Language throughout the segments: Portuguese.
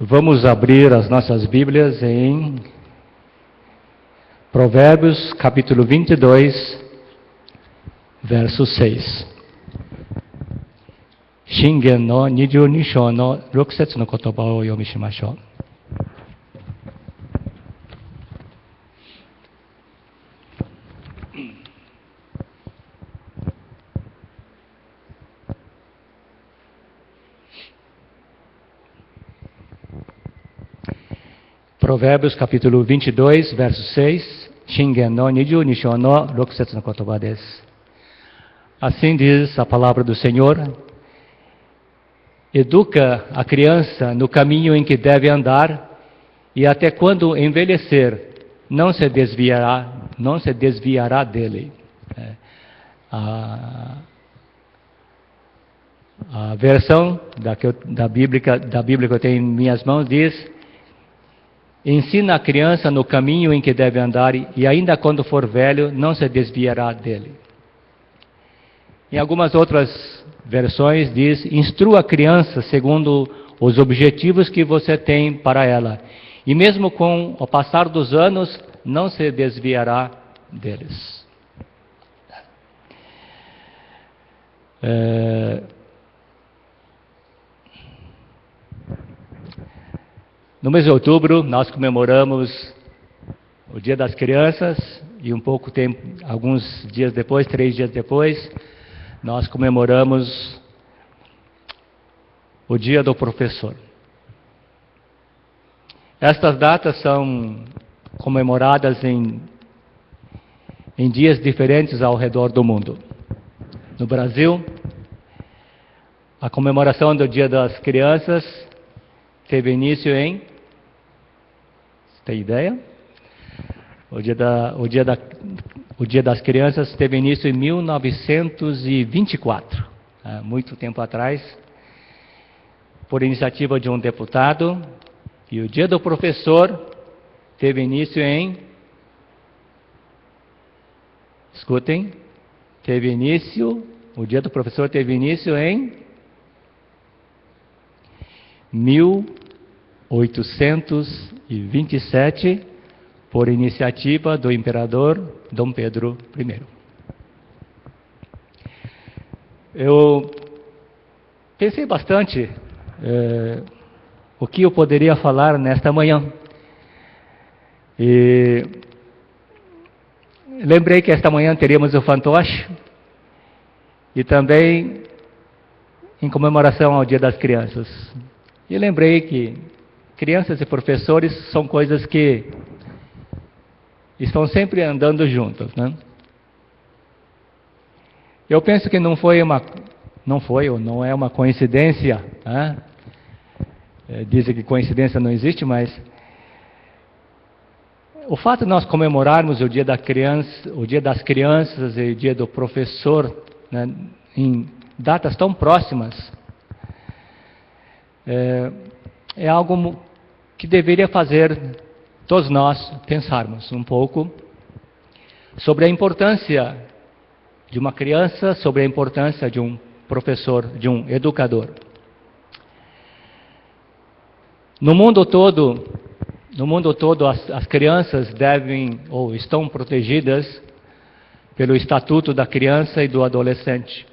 Vamos abrir as nossas Bíblias em Provérbios, capítulo 22, verso 6. Shingen no 22章の6節の言葉をお読みしましょう。Provérbios capítulo 22, verso 6, Shingen no 22章の6節の言葉です。Assim diz a palavra do Senhor: Educa a criança no caminho em que deve andar, e até quando envelhecer, não se desviará dele. A versão da Bíblia que eu tenho em minhas mãos diz: Ensina a criança no caminho em que deve andar, e ainda quando for velho, não se desviará dele. Em algumas outras versões diz: Instrua a criança segundo os objetivos que você tem para ela, e mesmo com o passar dos anos, não se desviará deles. No mês de outubro, nós comemoramos o Dia das Crianças e alguns dias depois, 3 dias depois, nós comemoramos o Dia do Professor. Estas datas são comemoradas em dias diferentes ao redor do mundo. No Brasil, a comemoração do Dia das Crianças teve início em... Tem ideia? O Dia das Crianças teve início em 1924, muito tempo atrás, por iniciativa de um deputado. E o Dia do Professor teve início em... Escutem, o Dia do Professor teve início em 1827, por iniciativa do imperador Dom Pedro I. Eu pensei bastante o que eu poderia falar nesta manhã. E lembrei que esta manhã teríamos o fantoche, e também em comemoração ao Dia das Crianças. E lembrei que crianças e professores são coisas que estão sempre andando juntos, né? Eu penso que não é uma coincidência, né? Dizem que coincidência não existe, mas o fato de nós comemorarmos o Dia das Crianças e o Dia do Professor, né, em datas tão próximas, é algo que deveria fazer todos nós pensarmos um pouco sobre a importância de uma criança, sobre a importância de um professor, de um educador. No mundo todo as crianças devem ou estão protegidas pelo Estatuto da Criança e do Adolescente.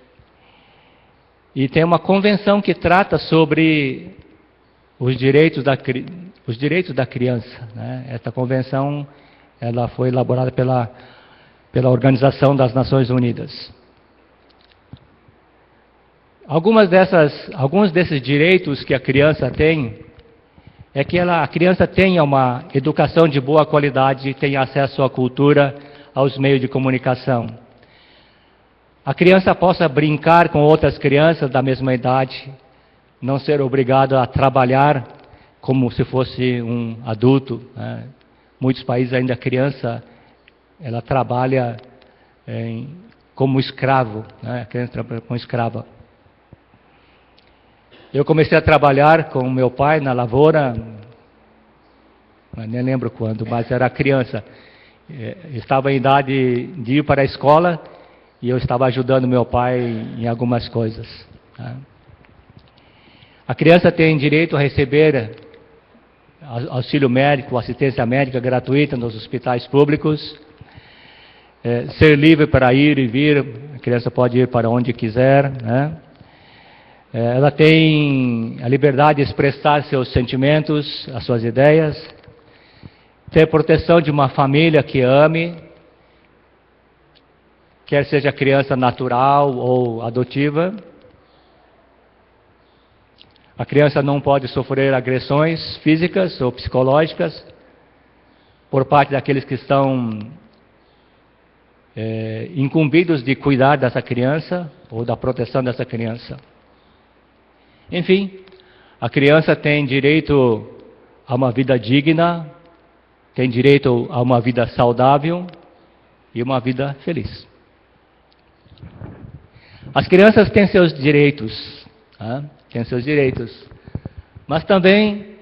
E tem uma convenção que trata sobre os direitos da criança, né? Esta convenção, ela foi elaborada pela Organização das Nações Unidas. Alguns desses direitos que a criança tem é que a criança tenha uma educação de boa qualidade, tenha acesso à cultura, aos meios de comunicação. A criança possa brincar com outras crianças da mesma idade, não ser obrigado a trabalhar como se fosse um adulto, né? Muitos países ainda a criança, ela trabalha como escravo, né? A criança trabalha como escrava. Eu comecei a trabalhar com meu pai na lavoura, nem lembro quando, mas era criança. Estava em idade de ir para a escola e eu estava ajudando meu pai em algumas coisas, né? A criança tem direito a receber auxílio médico, assistência médica gratuita nos hospitais públicos, ser livre para ir e vir, a criança pode ir para onde quiser, né? Ela tem a liberdade de expressar seus sentimentos, as suas ideias, ter proteção de uma família que ame, quer seja criança natural ou adotiva. A criança não pode sofrer agressões físicas ou psicológicas por parte daqueles que estão incumbidos de cuidar dessa criança ou da proteção dessa criança. Enfim, a criança tem direito a uma vida digna, tem direito a uma vida saudável e uma vida feliz. As crianças têm seus direitos, tá? Tem seus direitos, mas também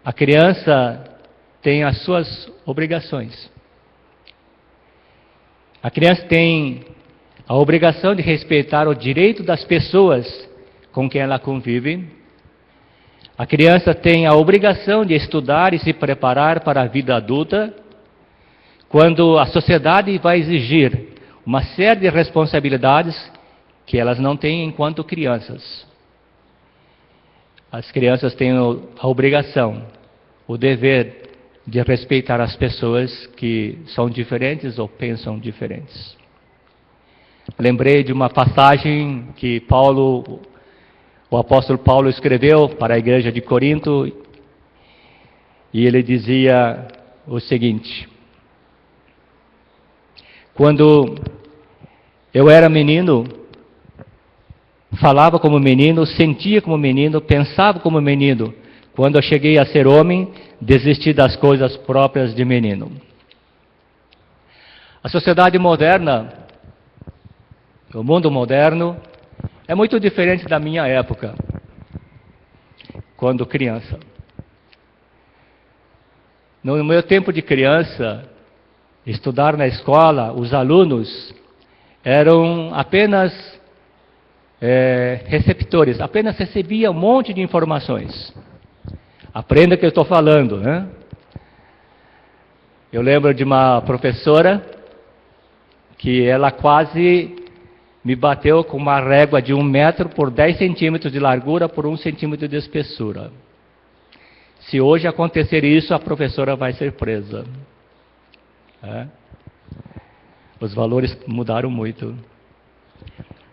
a criança tem as suas obrigações. A criança tem a obrigação de respeitar o direito das pessoas com quem ela convive. A criança tem a obrigação de estudar e se preparar para a vida adulta, quando a sociedade vai exigir uma série de responsabilidades que elas não têm enquanto crianças. As crianças têm a obrigação, o dever de respeitar as pessoas que são diferentes ou pensam diferentes. Lembrei de uma passagem que o apóstolo Paulo escreveu para a igreja de Corinto, e ele dizia o seguinte: quando eu era menino, falava como menino, sentia como menino, pensava como menino. Quando eu cheguei a ser homem, desisti das coisas próprias de menino. A sociedade moderna, o mundo moderno, é muito diferente da minha época, quando criança. No meu tempo de criança, estudar na escola, os alunos eram apenas receptores, apenas recebiam um monte de informações. Aprenda o que eu estou falando, né? Eu lembro de uma professora que ela quase me bateu com uma régua de 1 metro por 10 centímetros de largura por 1 centímetro de espessura. Se hoje acontecer isso, a professora vai ser presa. Os valores mudaram muito.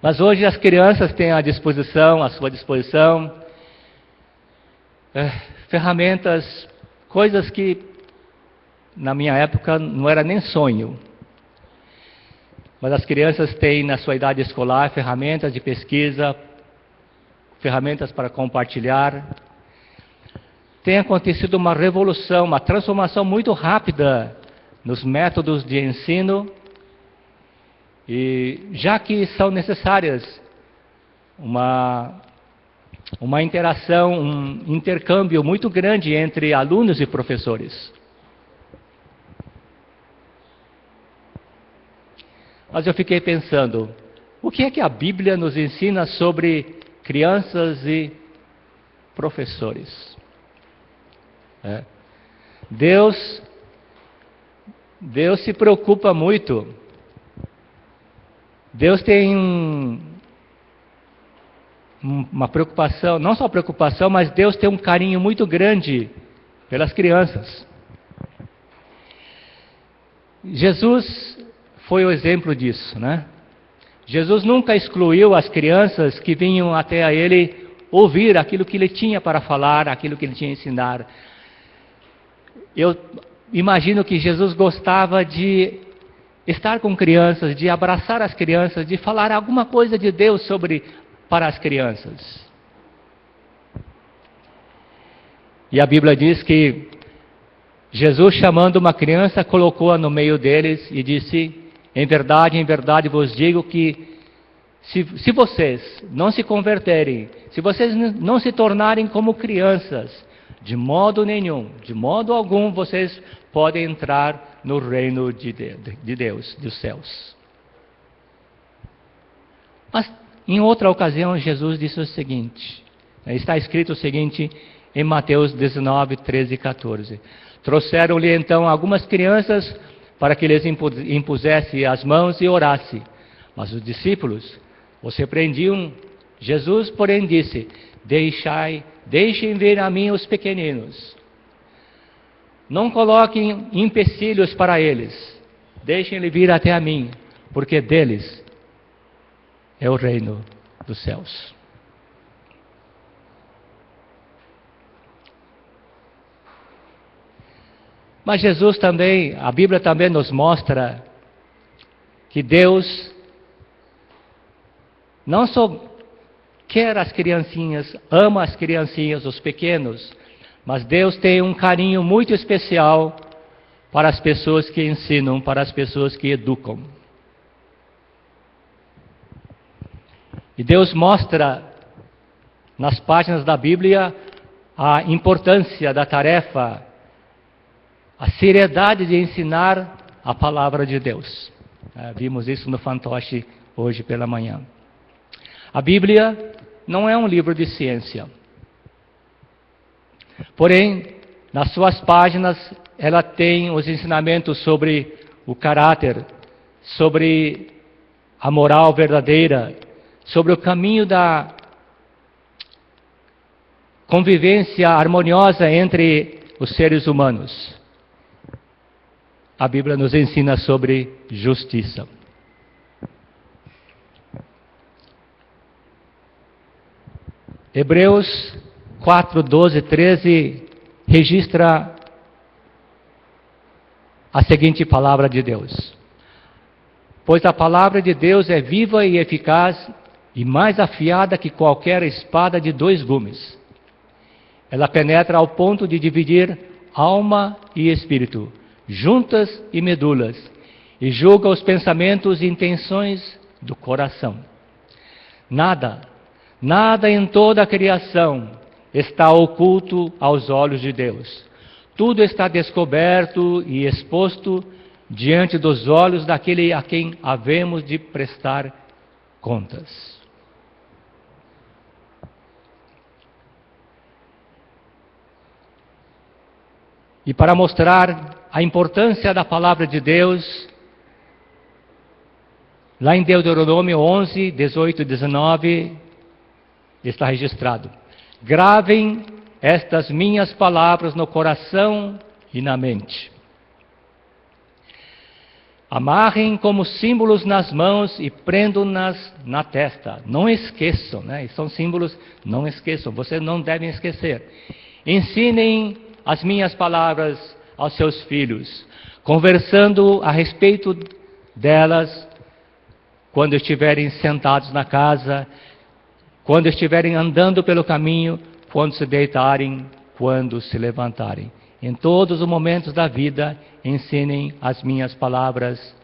Mas hoje as crianças têm à sua disposição, ferramentas, coisas que na minha época não era nem sonho. Mas as crianças têm na sua idade escolar ferramentas de pesquisa, ferramentas para compartilhar. Tem acontecido uma revolução, uma transformação muito rápida nos métodos de ensino, e já que são necessárias uma interação, um intercâmbio muito grande entre alunos e professores. Mas eu fiquei pensando, o que é que a Bíblia nos ensina sobre crianças e professores? Deus se preocupa muito. Deus tem uma preocupação, não só preocupação, mas Deus tem um carinho muito grande pelas crianças. Jesus foi o exemplo disso, né? Jesus nunca excluiu as crianças que vinham até a Ele ouvir aquilo que Ele tinha para falar, aquilo que Ele tinha a ensinar. Eu imagino que Jesus gostava de estar com crianças, de abraçar as crianças, de falar alguma coisa de Deus para as crianças. E a Bíblia diz que Jesus, chamando uma criança, colocou-a no meio deles e disse: em verdade vos digo que se vocês não se converterem, se vocês não se tornarem como crianças, de modo nenhum, de modo algum, vocês podem entrar no reino de Deus, dos céus. Mas em outra ocasião Jesus disse o seguinte, está escrito o seguinte em Mateus 19, 13 e 14. Trouxeram-lhe então algumas crianças para que lhes impusesse as mãos e orasse. Mas os discípulos os repreendiam. Jesus, porém, disse: deixem vir a mim os pequeninos. Não coloquem empecilhos para eles. Deixem-lhe vir até a mim, porque deles é o reino dos céus. Mas Jesus também, a Bíblia também nos mostra que Deus não só quer as criancinhas, ama as criancinhas, os pequenos, mas Deus tem um carinho muito especial para as pessoas que ensinam, para as pessoas que educam. E Deus mostra nas páginas da Bíblia a importância da tarefa, a seriedade de ensinar a palavra de Deus. Vimos isso no fantoche hoje pela manhã. A Bíblia não é um livro de ciência. Porém, nas suas páginas, ela tem os ensinamentos sobre o caráter, sobre a moral verdadeira, sobre o caminho da convivência harmoniosa entre os seres humanos. A Bíblia nos ensina sobre justiça. Hebreus 4, 12, 13 registra a seguinte palavra de Deus: pois a palavra de Deus é viva e eficaz e mais afiada que qualquer espada de 2 gumes. Ela penetra ao ponto de dividir alma e espírito, juntas e medulas, e julga os pensamentos e intenções do coração. Nada em toda a criação está oculto aos olhos de Deus. Tudo está descoberto e exposto diante dos olhos daquele a quem havemos de prestar contas. E para mostrar a importância da palavra de Deus, lá em Deuteronômio 11, 18 e 19, está registrado: gravem estas minhas palavras no coração e na mente. Amarrem como símbolos nas mãos e prendam-nas na testa. Não esqueçam, né? São símbolos, não esqueçam, vocês não devem esquecer. Ensinem as minhas palavras aos seus filhos, conversando a respeito delas quando estiverem sentados na casa, quando estiverem andando pelo caminho, quando se deitarem, quando se levantarem. Em todos os momentos da vida, ensinem as minhas palavras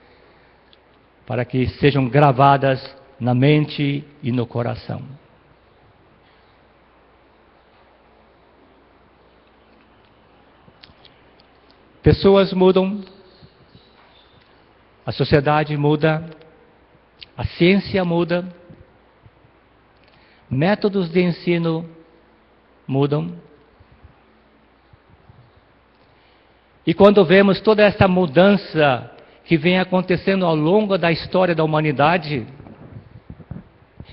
para que sejam gravadas na mente e no coração. Pessoas mudam, a sociedade muda, a ciência muda, métodos de ensino mudam. E quando vemos toda essa mudança que vem acontecendo ao longo da história da humanidade,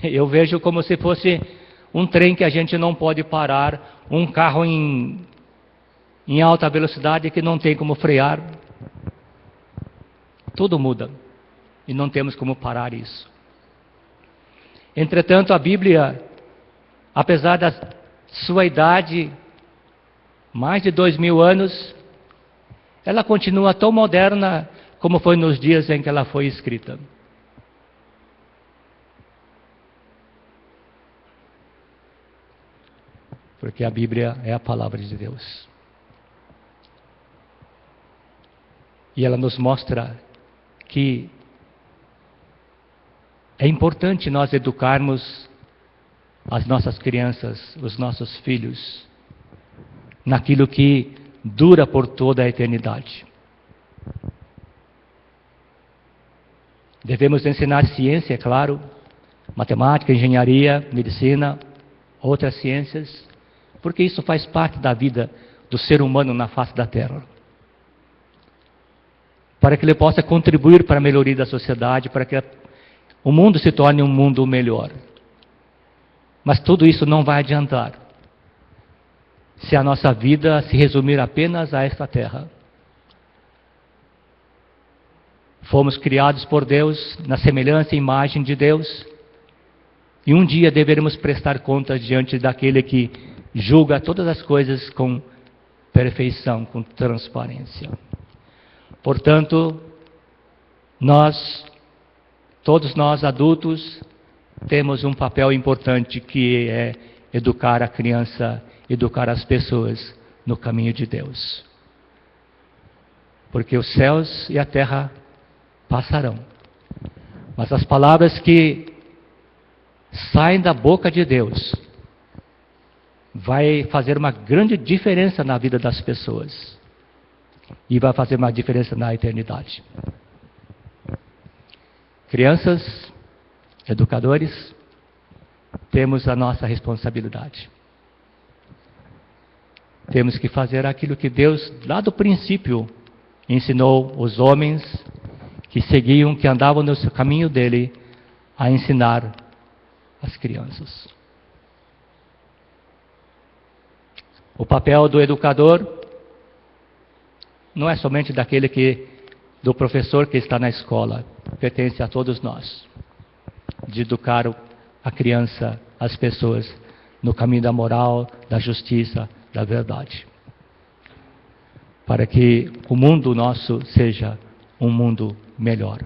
eu vejo como se fosse um trem que a gente não pode parar, um carro em alta velocidade que não tem como frear. Tudo muda e não temos como parar isso. Entretanto, a Bíblia, apesar da sua idade, mais de 2000 anos, ela continua tão moderna como foi nos dias em que ela foi escrita. Porque a Bíblia é a palavra de Deus. E ela nos mostra que é importante nós educarmos as nossas crianças, os nossos filhos, naquilo que dura por toda a eternidade. Devemos ensinar ciência, é claro, matemática, engenharia, medicina, outras ciências, porque isso faz parte da vida do ser humano na face da terra. Para que ele possa contribuir para a melhoria da sociedade, para que o mundo se torne um mundo melhor. Mas tudo isso não vai adiantar se a nossa vida se resumir apenas a esta terra. Fomos criados por Deus na semelhança e imagem de Deus, e um dia deveremos prestar contas diante daquele que julga todas as coisas com perfeição, com transparência. Portanto, todos nós adultos, temos um papel importante, que é educar a criança, educar as pessoas no caminho de Deus. Porque os céus e a terra passarão, mas as palavras que saem da boca de Deus vai fazer uma grande diferença na vida das pessoas e vai fazer uma diferença na eternidade. Crianças, educadores, temos a nossa responsabilidade. Temos que fazer aquilo que Deus, lá do princípio, ensinou os homens que seguiam, que andavam no caminho dele, a ensinar as crianças. O papel do educador não é somente do professor que está na escola, pertence a todos nós, de educar a criança, as pessoas, no caminho da moral, da justiça, da verdade, para que o mundo nosso seja um mundo melhor.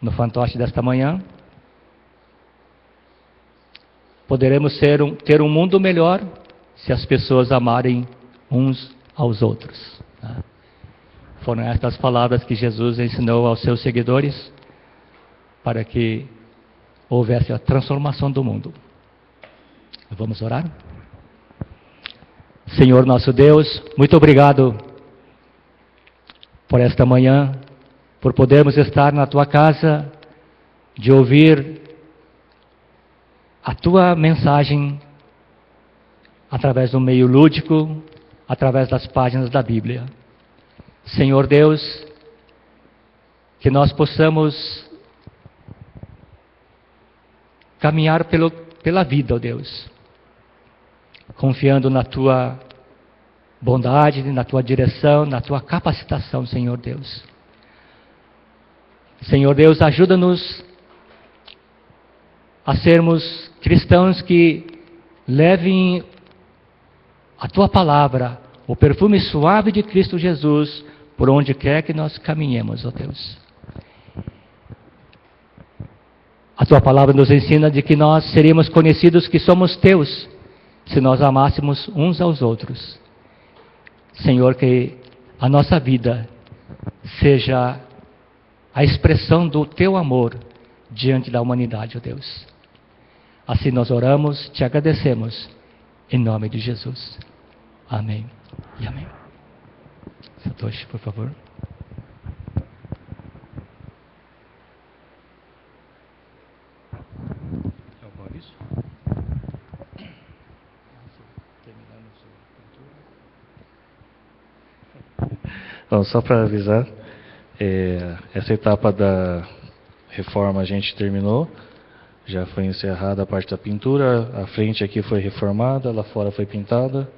No fantoche desta manhã, poderemos ter um mundo melhor se as pessoas amarem uns aos outros. Foram estas palavras que Jesus ensinou aos seus seguidores para que houvesse a transformação do mundo. Vamos orar? Senhor nosso Deus, muito obrigado por esta manhã, por podermos estar na Tua casa, de ouvir a Tua mensagem através do meio lúdico, através das páginas da Bíblia. Senhor Deus, que nós possamos caminhar pela vida, ó Deus, confiando na Tua bondade, na Tua direção, na Tua capacitação, Senhor Deus. Senhor Deus, ajuda-nos a sermos cristãos que levem a Tua palavra, o perfume suave de Cristo Jesus, por onde quer que nós caminhemos, ó Deus. A Tua palavra nos ensina de que nós seríamos conhecidos que somos Teus, se nós amássemos uns aos outros. Senhor, que a nossa vida seja a expressão do Teu amor diante da humanidade, ó Deus. Assim nós oramos, Te agradecemos, em nome de Jesus. Amém e amém. Satoshi, por favor. Bom, só para avisar, essa etapa da reforma a gente terminou, já foi encerrada a parte da pintura, a frente aqui foi reformada, lá fora foi pintada.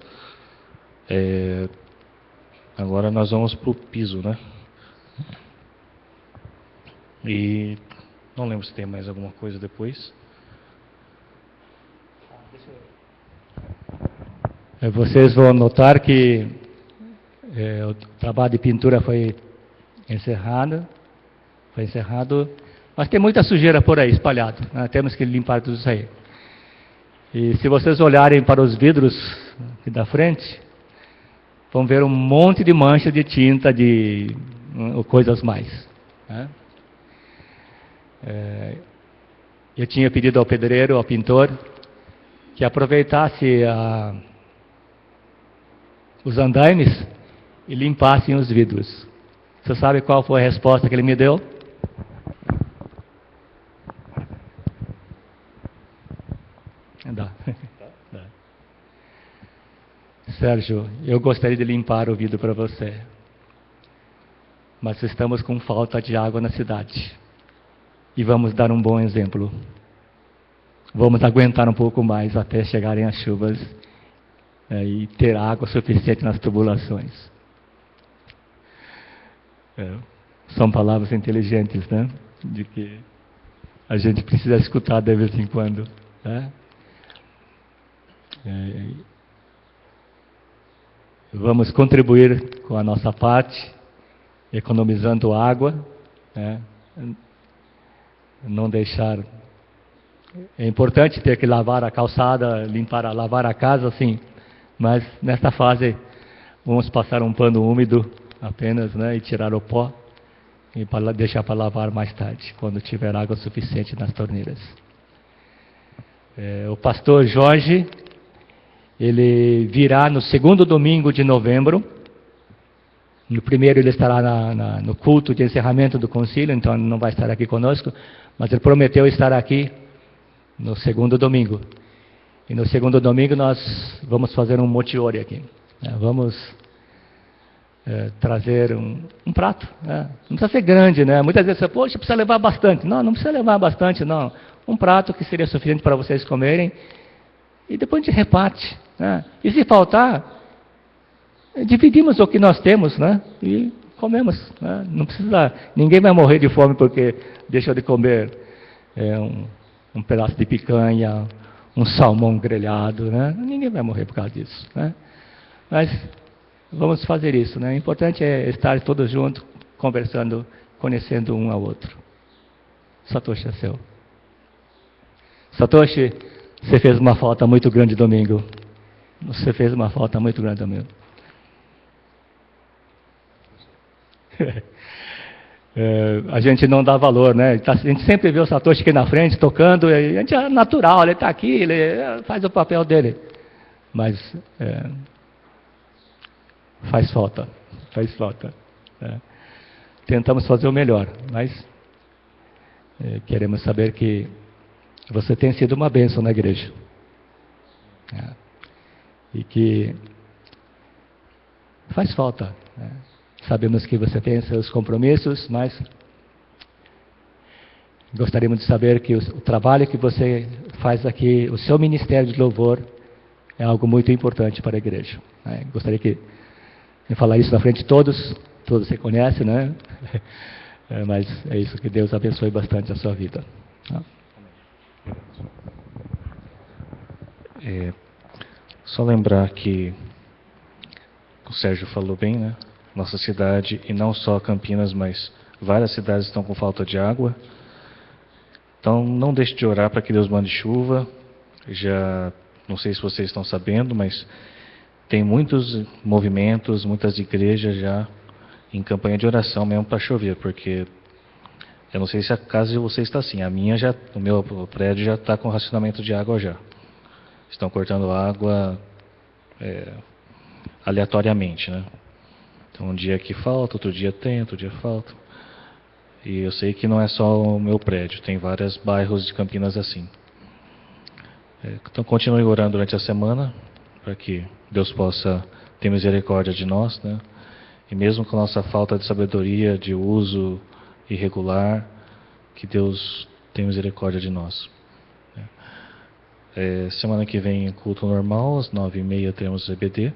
Agora nós vamos para o piso, né? E não lembro se tem mais alguma coisa depois. Vocês vão notar que o trabalho de pintura foi encerrado, mas tem muita sujeira por aí espalhada, né? Temos que limpar tudo isso aí. E se vocês olharem para os vidros aqui da frente, vão ver um monte de mancha de tinta, de coisas mais, né? Eu tinha pedido ao pedreiro, ao pintor, que aproveitasse os andaimes e limpassem os vidros. Você sabe qual foi a resposta que ele me deu? Dá. Sérgio, eu gostaria de limpar o vidro para você, mas estamos com falta de água na cidade. E vamos dar um bom exemplo. Vamos aguentar um pouco mais até chegarem as chuvas e ter água suficiente nas tubulações. São palavras inteligentes, né? De que a gente precisa escutar de vez em quando, né? Vamos contribuir com a nossa parte, economizando água, né? Não deixar. É importante ter que lavar a calçada, lavar a casa, sim, mas nesta fase vamos passar um pano úmido apenas, né, e tirar o pó e deixar para lavar mais tarde, quando tiver água suficiente nas torneiras. O pastor Jorge, ele virá no segundo domingo de novembro. No primeiro ele estará no culto de encerramento do concílio, então ele não vai estar aqui conosco, mas ele prometeu estar aqui no segundo domingo. E no segundo domingo nós vamos fazer um motiore aqui. Vamos trazer um prato. Não precisa ser grande, né? Muitas vezes você, poxa, precisa levar bastante. Não, não precisa levar bastante, não. Um prato que seria suficiente para vocês comerem. E depois a gente reparte, né? E se faltar, dividimos o que nós temos, né? E comemos, né? Não precisa, ninguém vai morrer de fome porque deixou de comer um pedaço de picanha, um salmão grelhado, né? Ninguém vai morrer por causa disso, né? Mas vamos fazer isso, né? O importante é estar todos juntos, conversando, conhecendo um ao outro. Satoshi é seu. Satoshi, você fez uma falta muito grande domingo. Você fez uma falta muito grande domingo. A gente não dá valor, né? A gente sempre vê o Satoshi aqui na frente, tocando, a gente é natural, ele está aqui, ele faz o papel dele. Mas faz falta. Tentamos fazer o melhor, mas queremos saber que você tem sido uma bênção na igreja. E que faz falta, né? Sabemos que você tem seus compromissos, mas gostaríamos de saber que o trabalho que você faz aqui, o seu ministério de louvor, é algo muito importante para a igreja. Gostaria de falar isso na frente de todos você conhece, né? Mas é isso, que Deus abençoe bastante a sua vida. Só lembrar que o Sérgio falou bem, né? Nossa cidade, e não só Campinas, mas várias cidades estão com falta de água. Então, não deixe de orar para que Deus mande chuva. Já, não sei se vocês estão sabendo, mas tem muitos movimentos, muitas igrejas já em campanha de oração mesmo para chover, porque eu não sei se a casa de vocês está assim. A minha o meu prédio já está com racionamento de água já. Estão cortando água aleatoriamente, né? Então, um dia que falta, outro dia tem, outro dia falta. E eu sei que não é só o meu prédio, tem vários bairros de Campinas assim. Então, continue orando durante a semana, para que Deus possa ter misericórdia de nós, né? E mesmo com a nossa falta de sabedoria, de uso irregular, que Deus tenha misericórdia de nós. Semana que vem, culto normal, às 9h30 temos EBD.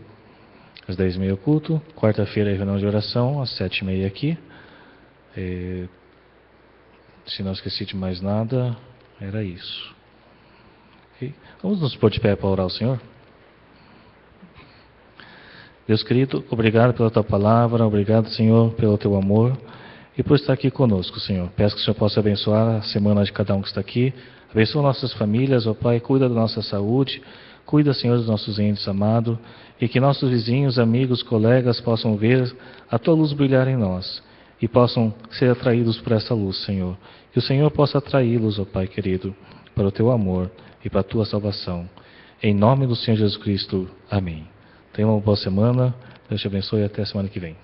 Às 10h30 o culto, quarta-feira é reunião de oração, às 7h30 aqui. Se não esqueci de mais nada, era isso. Okay? Vamos nos pôr de pé para orar ao Senhor? Deus querido, obrigado pela Tua palavra, obrigado, Senhor, pelo Teu amor e por estar aqui conosco, Senhor. Peço que o Senhor possa abençoar a semana de cada um que está aqui. Abençoa nossas famílias, ó Pai, cuida da nossa saúde. Cuida, Senhor, dos nossos entes amados, e que nossos vizinhos, amigos, colegas possam ver a Tua luz brilhar em nós e possam ser atraídos por essa luz, Senhor. Que o Senhor possa atraí-los, ó Pai querido, para o Teu amor e para a Tua salvação. Em nome do Senhor Jesus Cristo. Amém. Tenha uma boa semana. Deus te abençoe e até a semana que vem.